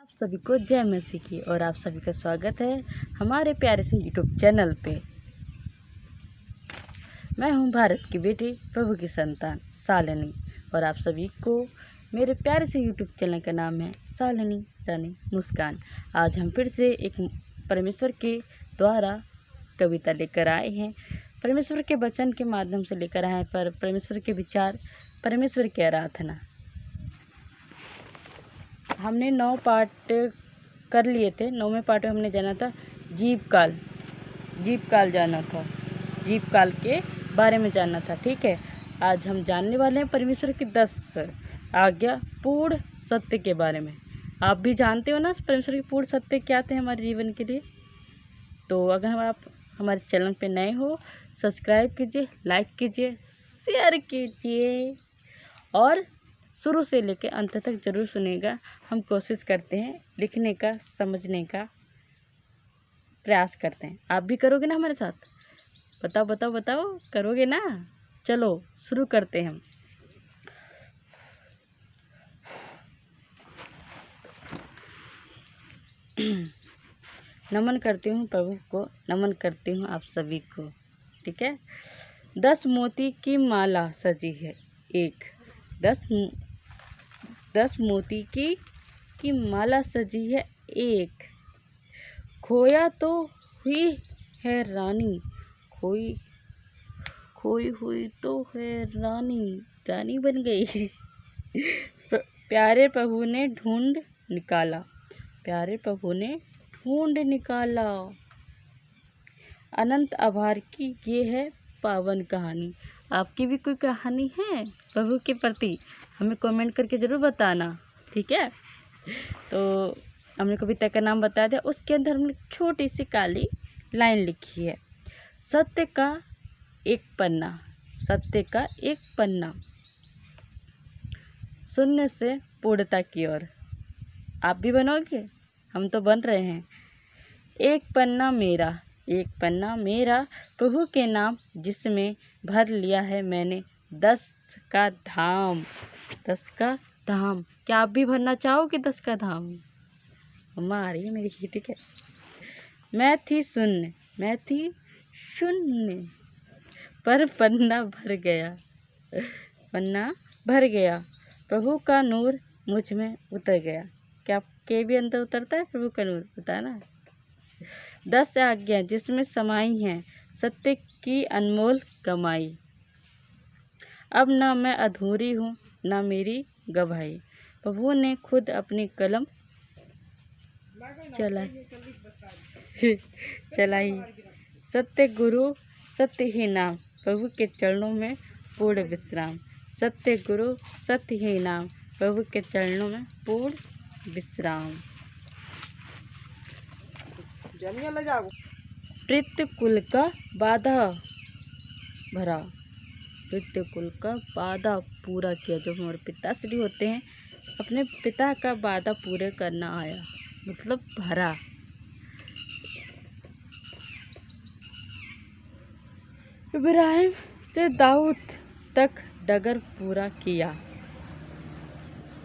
आप सभी को जय मसीह की और आप सभी का स्वागत है हमारे प्यारे से यूट्यूब चैनल पे। मैं हूं भारत की बेटी, प्रभु की संतान शालिनी, और आप सभी को मेरे प्यारे से यूट्यूब चैनल का नाम है शालिनी रानी मुस्कान। आज हम फिर से एक परमेश्वर के द्वारा कविता लेकर आए हैं, परमेश्वर के वचन के माध्यम से लेकर आए हैं, पर परमेश्वर के विचार, परमेश्वर की आराधना। हमने 9 पार्ट कर लिए थे। 9वें पार्ट में हमने जाना था जीवकाल जाना था, जीवकाल के बारे में जानना था। ठीक है, आज हम जानने वाले हैं परमेश्वर की 10 आज्ञा पूर्ण सत्य के बारे में। आप भी जानते हो ना परमेश्वर की पूर्ण सत्य क्या थे हमारे जीवन के लिए। तो अगर आप हमारे चैनल पे नए हो, सब्सक्राइब कीजिए, लाइक कीजिए, शेयर कीजिए और शुरू से लेकर अंत तक ज़रूर सुनेगा। हम कोशिश करते हैं लिखने का, समझने का प्रयास करते हैं। आप भी करोगे ना हमारे साथ? बताओ बताओ बताओ, करोगे ना? चलो शुरू करते हैं हम। नमन करती हूँ प्रभु को, नमन करती हूँ आप सभी को। ठीक है। 10 मोती की माला सजी है एक, 10 मोती की माला सजी है एक। खोया तो हुई है रानी, खोई हुई तो है रानी, रानी बन गई। प्यारे प्रभु ने ढूंढ निकाला, प्यारे प्रभु ने ढूंढ निकाला। अनंत आभार की ये है पावन कहानी। आपकी भी कोई कहानी है प्रभु के प्रति? हमें कमेंट करके ज़रूर बताना। ठीक है। तो हमने कविता का नाम बता दिया, उसके अंदर हमने छोटी सी काली लाइन लिखी है। सत्य का एक पन्ना, सत्य का एक पन्ना, शून्य से पूर्णता की ओर। आप भी बनोगे? हम तो बन रहे हैं। एक पन्ना मेरा, एक पन्ना मेरा, प्रभु के नाम जिसमें भर लिया है मैंने 10 का धाम, 10 का धाम। क्या आप भी भरना चाहोगे 10 का धाम? मम्मा आ रही है मेरी की। ठीक है। मैं थी शून्य, मैं थी शून्य, पर पन्ना भर गया, पन्ना भर गया, प्रभु का नूर मुझ में उतर गया। क्या आपके भी अंदर उतरता है प्रभु का नूर? बताना। 10 आज्ञा जिसमें समाई हैं सत्य की अनमोल कमाई। अब न मैं अधूरी हूँ न मेरी गवाही, प्रभु ने खुद अपनी कलम चलाई। सत्य गुरु सत्य ही नाम, प्रभु के चरणों में पूर्ण विश्राम। सत्य गुरु सत्य ही नाम, प्रभु के चरणों में पूर्ण विश्राम। प्रीत कुल का वादा भरा, प्रीत कुल का वादा पूरा किया। जो हमारे पिताश्री होते हैं, अपने पिता का वादा पूरे करना आया, मतलब भरा। इब्राहिम से दाऊद तक डगर पूरा किया।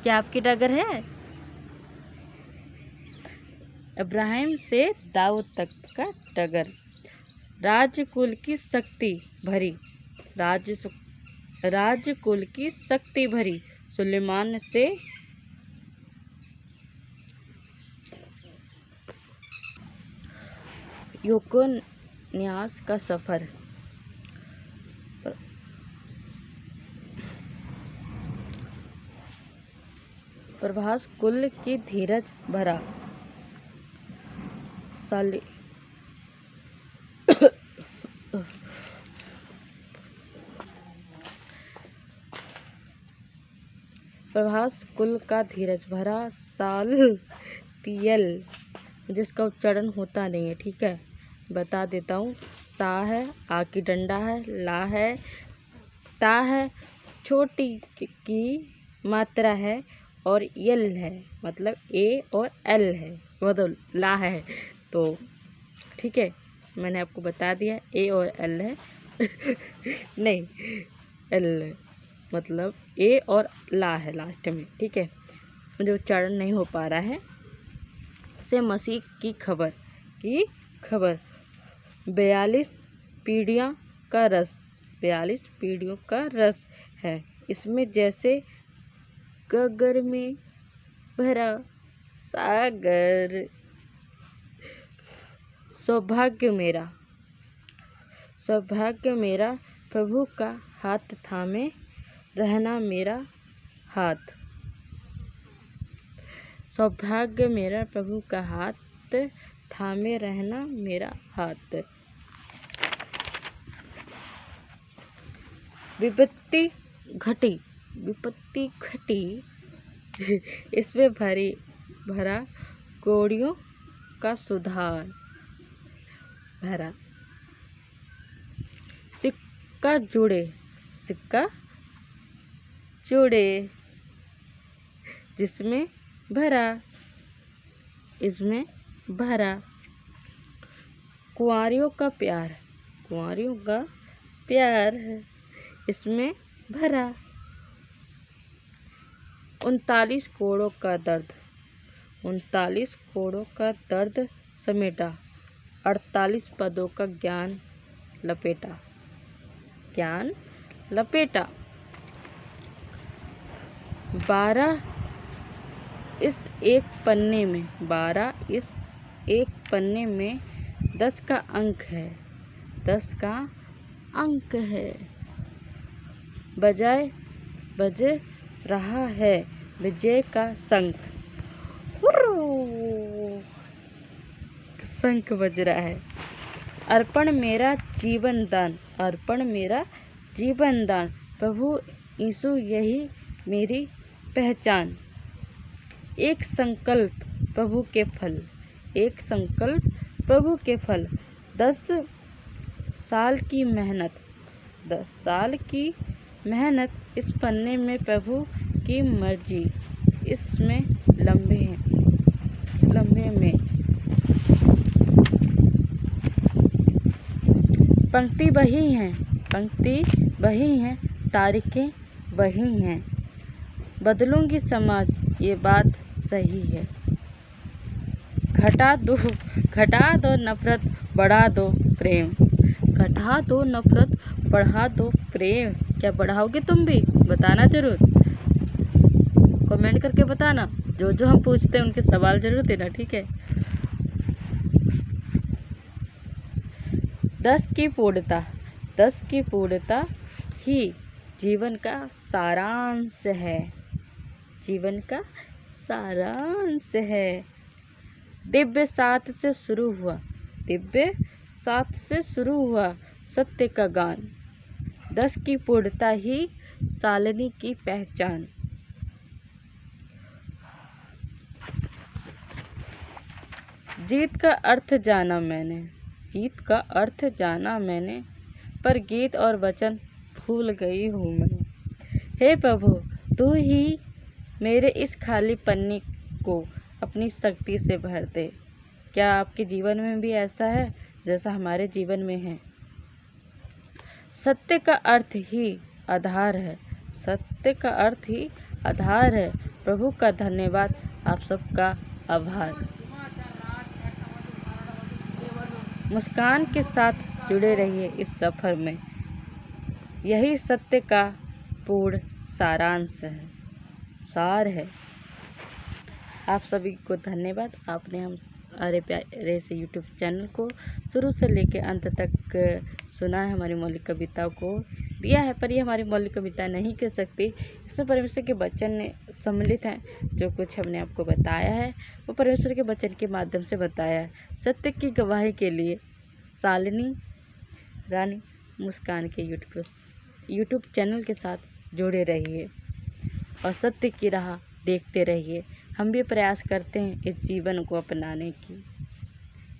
क्या आपकी डगर है? इब्राहिम से दाऊद तक का डगर। राजकुल की शक्ति भरी, राजकुल की शक्ति भरी, सुलेमान से योकोन्यास का सफर। प्रभास कुल की धीरज भरा, प्रभास कुल का धीरज भरा सालतियल, जिसका उच्चारण होता नहीं है। ठीक है, बता देता हूँ। सा है, आ की डंडा है, ला है, ता है, छोटी की मात्रा है, और यल है, मतलब ए और एल है, मतलब ला है। तो ठीक है, मैंने आपको बता दिया ए और एल है। नहीं, एल मतलब ए और ला है लास्ट में। ठीक है, मुझे उच्चारण नहीं हो पा रहा है, से मसीह की खबर 42 पीढ़ियों का रस 42 पीढ़ियों का रस है इसमें, जैसे गगर में भरा सागर। सौभाग्य मेरा प्रभु का हाथ थामे रहना मेरा हाथ। सौभाग्य मेरा प्रभु का हाथ थामे रहना मेरा हाथ। विपत्ति घटी इसमें भरा कोड़ियों का सुधार भरा। सिक्का जुड़े जिसमें भरा कुंवारियों का प्यार इसमें भरा। 39 कोड़ों का दर्द समेटा। 48 पदों का ज्ञान लपेटा। 12 इस एक पन्ने में 10 का अंक है। बज रहा है विजय का शंख बज रहा है। अर्पण मेरा जीवन दान प्रभु यीशु यही मेरी पहचान। एक संकल्प प्रभु के फल 10 साल की मेहनत इस पन्ने में प्रभु की मर्जी इसमें लम्हे में। पंक्ति वही है तारीखें वही हैं। बदलूंगी समाज ये बात सही है। घटा दो नफरत बढ़ा दो प्रेम। क्या बढ़ाओगे तुम भी? बताना जरूर, कमेंट करके बताना। जो हम पूछते हैं उनके सवाल जरूर देना, ठीक है। 10 की पूर्णता ही जीवन का सारांश है। दिव्य 7 से शुरू हुआ सत्य का गान। 10 की पूर्णता ही सालनी की पहचान। जीत का अर्थ जाना मैंने पर गीत और वचन भूल गई हूँ मैं। हे प्रभु तू ही मेरे इस खाली पन्नी को अपनी शक्ति से भर दे। क्या आपके जीवन में भी ऐसा है जैसा हमारे जीवन में है? सत्य का अर्थ ही आधार है। प्रभु का धन्यवाद, आप सबका आभार। मुस्कान के साथ जुड़े रहिए इस सफ़र में। यही सत्य का पूर्ण सार है। आप सभी को धन्यवाद। आपने हमारे प्यारे से यूट्यूब चैनल को शुरू से लेकर अंत तक सुना है, हमारी मौलिक कविताओं को दिया है। पर ये हमारी मौलिक कविता नहीं कह सकती, इसमें परमेश्वर के वचन सम्मिलित हैं। जो कुछ हमने आपको बताया है वो परमेश्वर के वचन के माध्यम से बताया है। सत्य की गवाही के लिए शालिनी रानी मुस्कान के यूट्यूब चैनल के साथ जुड़े रहिए और सत्य की राह देखते रहिए। हम भी प्रयास करते हैं इस जीवन को अपनाने की।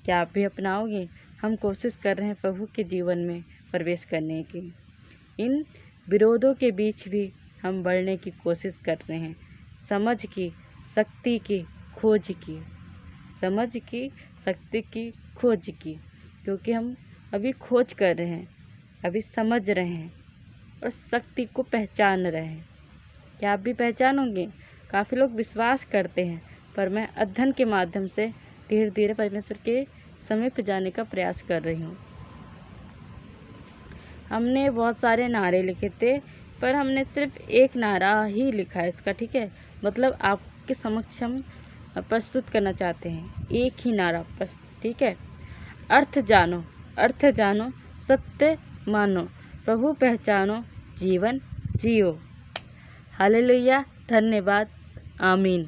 क्या आप भी अपनाओगे? हम कोशिश कर रहे हैं प्रभु के जीवन में प्रवेश करने की। इन विरोधों के बीच भी हम बढ़ने की कोशिश कर रहे हैं। समझ की शक्ति की खोज की, क्योंकि हम अभी खोज कर रहे हैं, अभी समझ रहे हैं और शक्ति को पहचान रहे हैं। क्या आप भी पहचानोगे? काफ़ी लोग विश्वास करते हैं, पर मैं अध्ययन के माध्यम से धीरे धीरे परमेश्वर के समीप जाने का प्रयास कर रही हूँ। हमने बहुत सारे नारे लिखे थे, पर हमने सिर्फ एक नारा ही लिखा है इसका, ठीक है। मतलब आपके समक्ष हम प्रस्तुत करना चाहते हैं एक ही नारा, ठीक है। अर्थ जानो, सत्य मानो, प्रभु पहचानो, जीवन जियो। हालेलुया, धन्यवाद, आमीन।